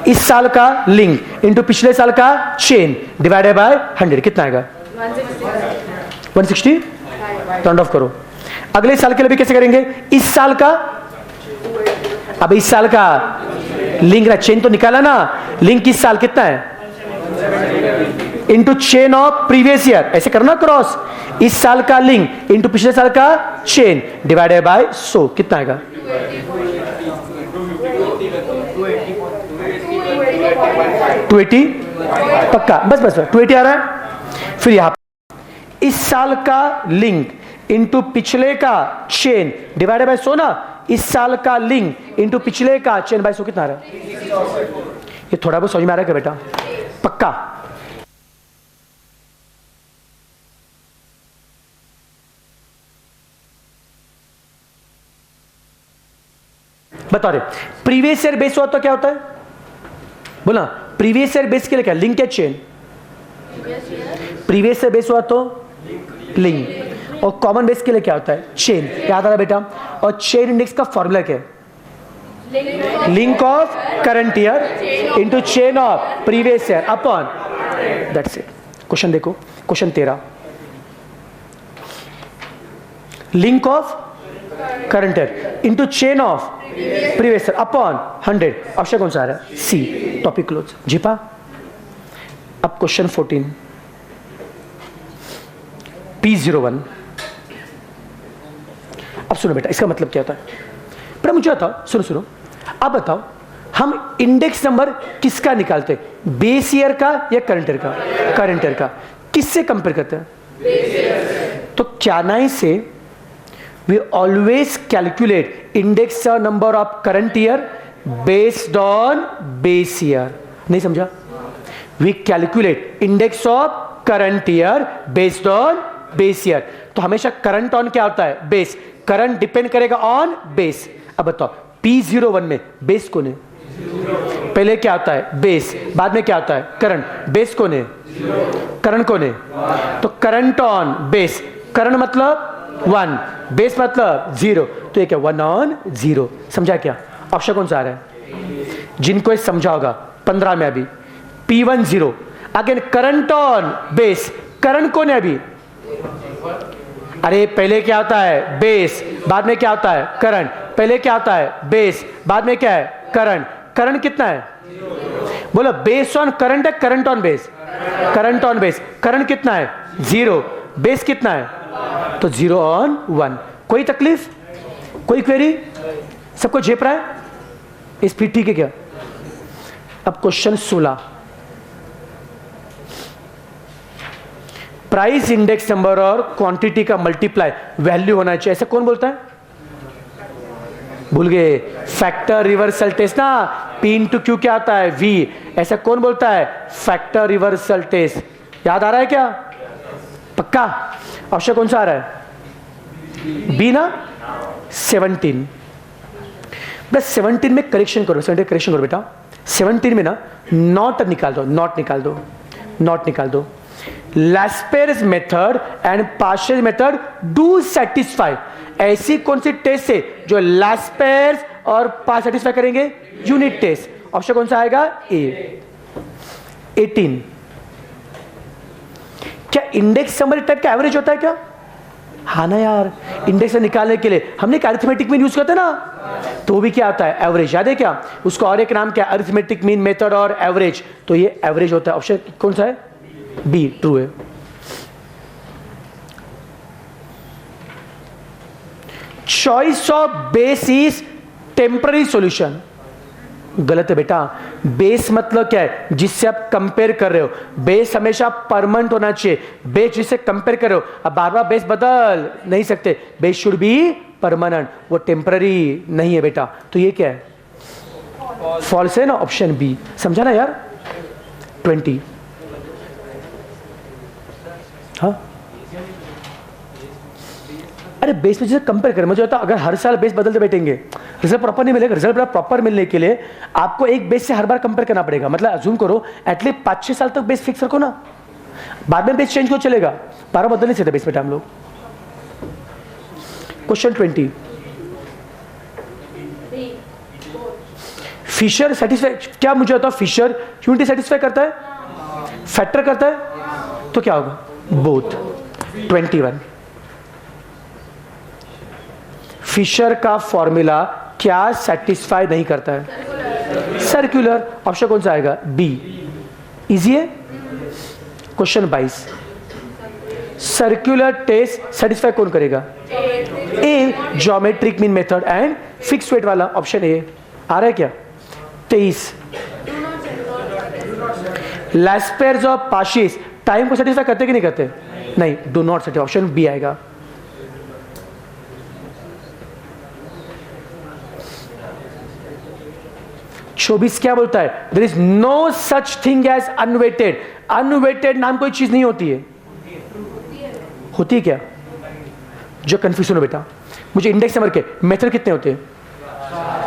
इस साल का लिंक इंटू पिछले साल का चेन डिवाइडेड बाय 100, कितना आएगा 160। टर्न ऑफ करो। अगले साल के लिए भी कैसे करेंगे, इस साल का, अब इस साल का लिंक ना, चेन तो निकाला ना, लिंक इस साल कितना है into chain of previous year, ऐसे करना क्रॉस, इस साल का लिंक इंटू पिछले साल का चेन डिवाइडेड बाय 100, कितना आएगा 280, पक्का, बस बस 280 आ रहा है। फिर यहां इस साल का लिंक इंटू पिछले का चेन डिवाइडेड बाय 100 ना, इस साल का लिंक इंटू पिछले का चेन बाय 100 कितना आ रहा है, ये थोड़ा बहुत समझ में आ रहा है क्या बेटा, पक्का। बता रहे प्रीवियस ईयर बेस हुआ तो क्या होता है, बोला प्रीवियस ईयर बेस के लिए क्या, लिंक या चेन, प्रीवियस ईयर बेस हुआ तो लिंक, और कॉमन बेस के लिए क्या होता है, चेन, याद आ रहा बेटा। और चेन इंडेक्स का फॉर्मूला क्या है, link of current year into chain of previous year upon, that's it. Question देखो, question 13, link of current year into chain of previous year upon 100, option कौन सा आ रहा है, सी। Topic close, जीपा। अब क्वेश्चन 14, P01। अब सुनो बेटा, इसका मतलब क्या होता है, बेटा मुझे बताओ, सुनो सुनो, अब बताओ हम इंडेक्स नंबर किसका निकालते हैं, बेस ईयर का या करंट ईयर का, करंट ईयर का, किससे कंपेयर करते हैं, तो क्या नहीं से we always calculate index number of current year based on base year, नहीं समझा, we calculate index of current year based on base year, तो हमेशा करंट ऑन क्या होता है, बेस, करंट डिपेंड करेगा ऑन बेस। अब बताओ P01 में बेस कौन है, पहले क्या होता है बेस, बाद में क्या होता है करंट, बेस कौन है, करंट कौन है, तो करंट ऑन बेस, करंट मतलब 1, बेस मतलब 0, तो ये क्या 1 ऑन 0, समझा क्या। ऑप्शन कौन सा आ रहा है, जिनको ये समझा होगा 15 में, अभी P10 again current on base, current कौन है अभी, अरे पहले क्या होता है बेस, बाद में क्या होता है करंट, पहले क्या होता है बेस, बाद में क्या है करंट, करंट कितना है, बोलो बेस ऑन करंट है, current on base, current on base, current कितना है 0, बेस कितना है, तो 0 ऑन 1। कोई तकलीफ, कोई क्वेरी, सबको झेप रहा है, स्पीड ठीक है क्या। अब क्वेश्चन 16, प्राइस इंडेक्स नंबर और क्वांटिटी का मल्टीप्लाई वैल्यू होना चाहिए, ऐसा कौन बोलता है, भूल गए, फैक्टर रिवर्सल टेस्ट ना, P इंटू क्यू क्या आता है V, ऐसा कौन बोलता है, फैक्टर रिवर्सल टेस्ट, याद आ रहा है क्या, पक्का। ऑप्शन कौन सा आ रहा है, बी ना 17 प्लस 17 में करेक्शन करो, 17 करेक्शन करो बेटा। 17 में ना नॉट निकाल दो, नॉट निकाल दो, नॉट निकाल दो। Laspeyres method and Paasche method do satisfy. ऐसी कौन सी टेस्ट है जो लैस्पेयर्स और पार्शियल सेटिस्फाई करेंगे? Unit test. ऑप्शन कौन सा आएगा? ए। 18 क्या इंडेक्स नंबर टाइप का एवरेज होता है क्या? हाँ ना यार, इंडेक्स निकालने के लिए हमने अरिथमेटिक मीन यूज करते हैं ना, तो भी क्या आता है? एवरेज। याद है क्या उसका और एक नाम क्या? अरिथमेटिक मीन मेथड और एवरेज। तो ये एवरेज होता है। ऑप्शन कौन सा है? बी, ट्रू है। Choice of base is temporary solution. गलत है बेटा। बेस मतलब क्या है? जिससे आप कंपेयर कर रहे हो। बेस हमेशा परमानेंट होना चाहिए। बेस जिससे कंपेयर कर रहे हो, अब बार बार बेस बदल नहीं सकते। बेस शुड बी परमानेंट, वो टेम्पररी नहीं है बेटा। तो ये क्या है? फॉल्स है ना, ऑप्शन बी। समझा ना यार? 20। हाँ, अरे बेस में जैसे कंपेयर करें, मुझे होता अगर हर साल बेस बदलते बैठेंगे रिजल्ट प्रॉपर नहीं मिलेगा। रिजल्ट प्रॉपर मिलने के लिए आपको एक बेस से हर बार कंपेयर करना पड़ेगा। मतलब अज्यूम करो एटलीस्ट 5-6 साल तक बेस फिक्स रखो ना, बाद में बेस चेंज हो चलेगा, बार बदल नहीं सकते बेस में हम लोग। क्वेश्चन 20, फिशर सेटिस्फाई क्या? मुझे होता फिशर यूनिटी सेटिस्फाई करता है, फैक्टर करता है, तो क्या होगा? बोथ। 21 फिशर का फॉर्मूला क्या सेटिस्फाई नहीं करता है? सर्कुलर। ऑप्शन कौन सा आएगा? बी। इजी है। क्वेश्चन 22, सर्कुलर टेस्ट सेटिस्फाई कौन करेगा? A, geometric mean method and fix weight वाला। ऑप्शन ए आ रहा है क्या? 23, लैस्पेयर्स और पार्शियस टाइम को सेटिस्फाई करते कि नहीं करते? नहीं, do not satisfy. Option B आएगा। चौबीस क्या बोलता है? There is no such thing as unweighted. Unweighted नाम कोई चीज नहीं होती है। होती है क्या? जो कंफ्यूजन हो बेटा, मुझे इंडेक्स नंबर के मेथड कितने होते हैं?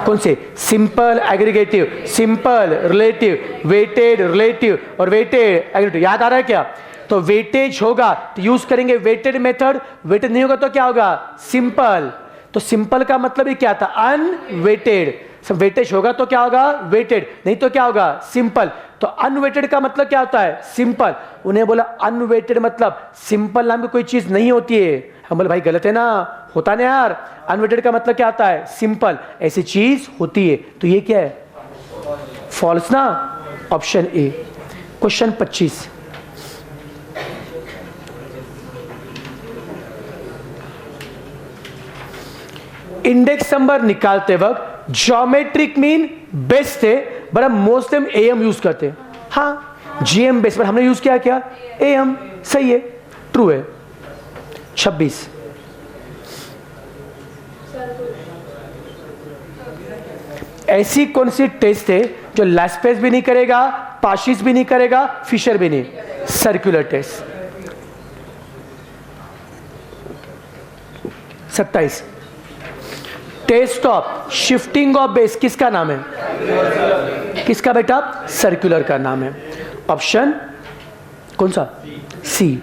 कौन से? Simple, aggregative, simple, relative, weighted, relative और वेटेड एग्रीगेटिव। याद आ रहा है क्या? तो वेटेज होगा तो यूज करेंगे वेटेड मेथड, वेटेड नहीं होगा तो क्या होगा? सिंपल। तो सिंपल का मतलब ही क्या था? अनवेटेड। वेटेज होगा तो क्या होगा? वेटेड, नहीं तो क्या होगा? सिंपल। तो अनवेटेड का मतलब क्या होता है? सिंपल। उन्हें बोला अनवेटेड मतलब सिंपल नाम की कोई चीज नहीं होती है। हम बोले भाई गलत है ना, होता ना यार। अनवेटेड का मतलब क्या आता है? सिंपल। ऐसी चीज होती है। तो ये क्या है? फॉल्स ना, option A. Question 25, index number निकालते वक्त ज्योमेट्रिक मीन बेस्ट थे, बट हम मोस्ट टाइम एएम यूज करते हैं। हाँ, जीएम बेस्ट, पर हमने यूज किया क्या? एएम। सही है, ट्रू है। 26, ऐसी कौन सी टेस्ट है जो लैस्पेस भी नहीं करेगा, पार्शियस भी नहीं करेगा, फिशर भी नहीं? Circular test. 27, test of shifting of base किसका नाम है? किसका बेटा? सर्कुलर का नाम है। ऑप्शन कौन सा? सी।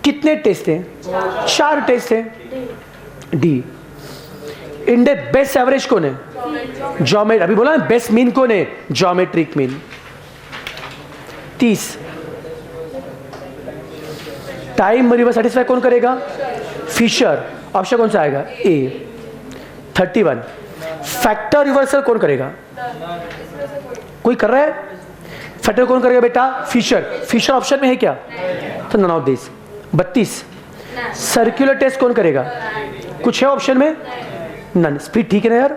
कितने टेस्ट हैं? 4 टेस्ट हैं। डी। इंडेक्स बेस्ट एवरेज कौन है? ज्योमेट्रिक। अभी बोला ना बेस्ट मीन कौन है? Geometric mean. 30, time reverse satisfy कौन करेगा? फिशर। ऑप्शन कौन सा आएगा? ए। 31, फैक्टर रिवर्सल कौन करेगा? कोई कर रहा है? फैक्टर कौन करेगा बेटा? फिशर। फिशर ऑप्शन में है क्या? तो none of this. 32, circular test कौन करेगा? कुछ है ऑप्शन में? नन। स्पीड ठीक है ना यार?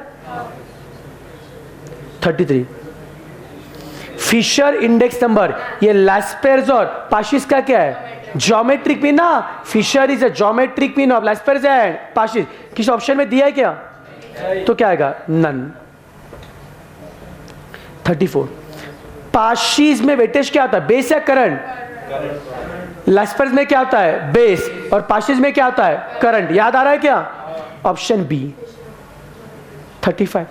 33, फिशर इंडेक्स नंबर, ये लैस्पेयर्स और पार्शियस का क्या है? ज्योमेट्रिक मीन ना। Fisher is a geometric mean of Laspeyres and Paasche's. किस ऑप्शन में दिया है क्या? तो क्या आएगा? नन। 34, पार्शियस में वेटेज क्या आता है? बेस या करंट? लास्पर्स में क्या होता है? बेस, और पाशियस में क्या होता है? करंट। याद आ रहा है क्या? Option B 35।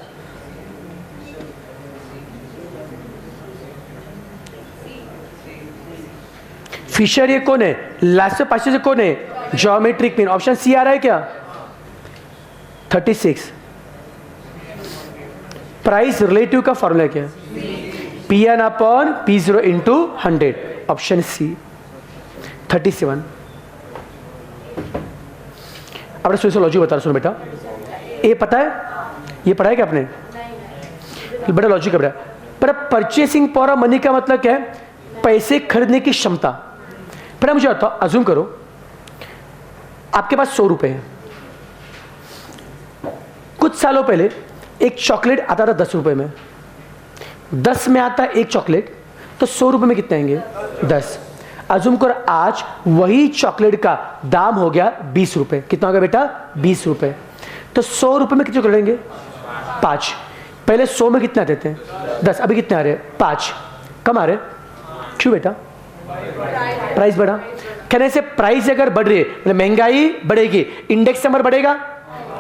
फिशर ये कौन है? लास्पर पाशियस से कौन है? Geometric mean. ऑप्शन सी आ रहा है क्या? 36। प्राइस रिलेटिव का फॉर्मूला क्या है? Pn upon P0 into 100। Option C 37। अब सोशियोलॉजी बता रहा, सुनो बेटा, ये पता है, ये पढ़ा है क्या आपने? बड़ा लॉजिक है बेटा। पर परचेसिंग पावर ऑफ मनी का मतलब क्या है? पैसे खरीदने की क्षमता। पर मुझे बताओ, अज्यूम करो आपके पास 100 रुपए हैं। कुछ सालों पहले एक चॉकलेट आता था 10 रुपए में, 10 में आता है एक चॉकलेट, तो 100 रुपए में कितने आएंगे? 10। अज्यूम करो आज वही चॉकलेट का दाम हो गया 20 रुपए। कितना हो गया बेटा? 20 रुपए। तो 100 रुपए में कितने चॉकलेट आएंगे? 5। पहले 100 में कितने आते थे? 10। अभी कितने आ रहे? 5। कम आ रहे। क्यों बेटा? प्राइस बढ़ा। कहने से प्राइस अगर बढ़ रही है मतलब महंगाई बढ़ेगी, इंडेक्स नंबर बढ़ेगा,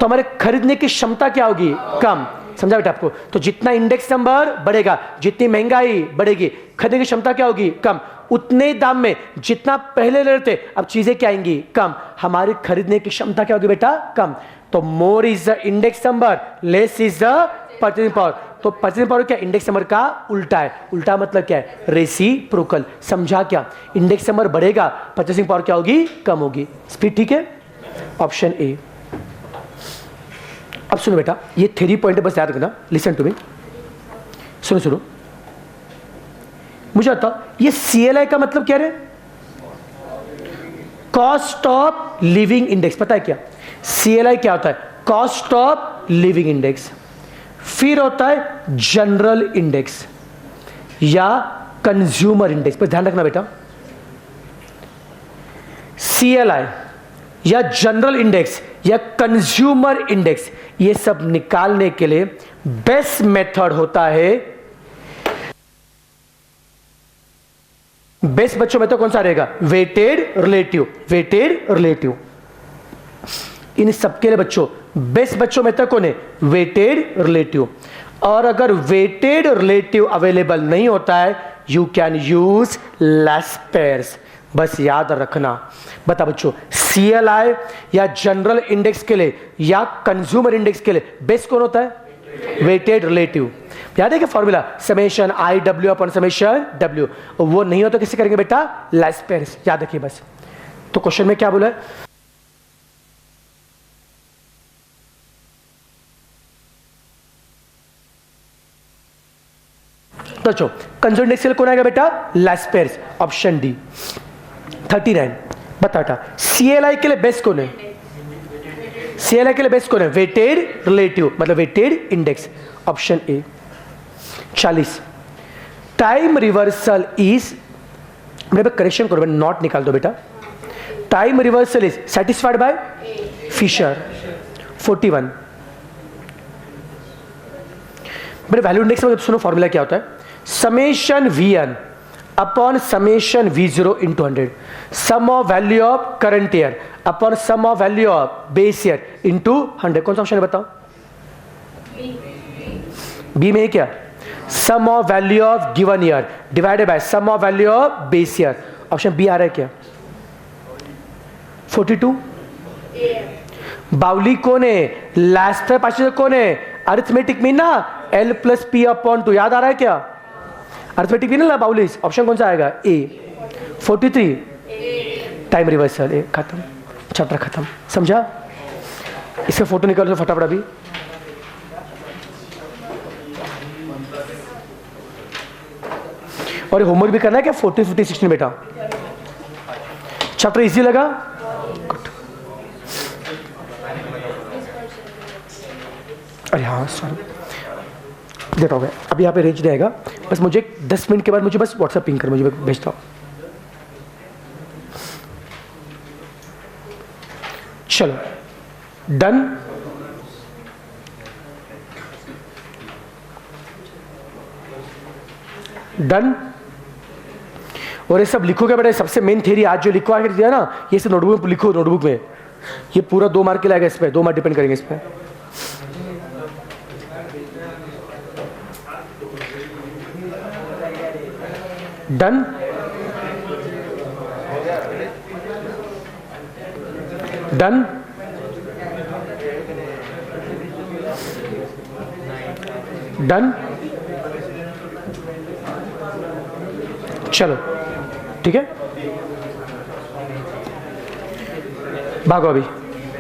तो हमारे खरीदने की क्षमता क्या होगी? कम। समझा बेटा आपको? तो जितना इंडेक्स नंबर बढ़ेगा, जितनी महंगाई बढ़ेगी, खरीदने की क्षमता क्या होगी? कम। उतने दाम में जितना पहले ले रहे थे, अब चीजें क्या आएंगी? कम। हमारी खरीदने की क्षमता क्या होगी बेटा? कम। तो more is the index number, less is the purchasing power. तो परचेसिंग पावर क्या? इंडेक्स नंबर का उल्टा है। उल्टा मतलब क्या है? रेसिप्रोकल। समझा क्या? इंडेक्स नंबर बढ़ेगा, परचेसिंग पावर क्या होगी? कम होगी। स्पीड ठीक है? ऑप्शन ए। अब सुनो बेटा, ये थ्री पॉइंट बस याद रखना, लिसन टू मी। सुनो सुनो, मुझे बताओ ये CLI का मतलब क्या है? Cost of living index. पता है क्या CLI क्या होता है? Cost of living index. फिर होता है जनरल इंडेक्स या कंज्यूमर इंडेक्स। पर ध्यान रखना बेटा, CLI या जनरल इंडेक्स या कंज्यूमर इंडेक्स, ये सब निकालने के लिए बेस्ट मेथड होता है, बेस्ट बच्चों में तो कौन सा रहेगा? Weighted relative. Weighted relative. इन सबके लिए बच्चों बेस्ट बच्चों में तो कौन है? Weighted relative. और अगर वेटेड रिलेटिव अवेलेबल नहीं होता है, यू कैन यूज लास्पेयर्स। बस याद रखना। बता बच्चों, CLI या जनरल इंडेक्स के लिए या कंज्यूमर इंडेक्स के लिए बेस्ट कौन होता है? Weighted relative. याद है क्या formula? Summation IW upon summation W। वो नहीं हो तो किसे करेंगे बेटा? लास्पेयर्स। याद रखिए बस। तो क्वेश्चन में क्या बोला है? तो चलो कंज्यूमर इंडेक्स के लिए कौन आएगा बेटा? लास्पेयर्स। Option D 39। बता बेटा CLI के लिए बेस्ट कौन है? CLI के लिए बेस्ट कौन है? वेटेड रिलेटिव मतलब weighted index. Option A 40। Time reversal is, मेरे पे करेक्शन करो, नॉट निकाल दो बेटा। Time reversal is satisfied by Fisher 41। मेरे वैल्यू इंडेक्स में सुनो फॉर्मूला क्या होता है? Summation V1 upon summation V0 into 100। Sum of value of current year upon sum of value of base year into 100। कौन सा ऑप्शन है बताओ? बी में क्या? Sum of value of given year divided by sum of value of base year. Option B आ रहा है क्या? 42। बाउली कौन है? लास्ट पार्शियल कौन है? अरिथमेटिक मीन ना L प्लस P अपॉन 2। याद आ रहा है क्या? अरिथमेटिक मीन ना बाउली। ऑप्शन कौन सा आएगा? ए 43। Time reversal. ए खत्म, चैप्टर खत्म। समझा? इसका फोटो निकालो फटाफट अभी। और होमवर्क भी करना है क्या? 14, 15, 16 बेटा। चैप्टर इजी लगा? गुड। अरे हाँ सॉरी, देखा हो गया। अभी यहाँ पे रेंज नहीं आएगा, बस मुझे 10 मिनट के बाद मुझे बस व्हाट्सएप पिंग कर, मुझे भेजता हूँ। चलो डन। डन। और ये सब लिखोगे बेटा, सबसे मेन थ्योरी आज जो लिखवा के दिया ना, ये सब नोटबुक में लिखो, नोटबुक में। ये पूरा 2 मार्क के लाएगा, इस पे 2 मार्क डिपेंड करेंगे इस पे। डन। डन। डन। चलो ठीक है, भागो अभी।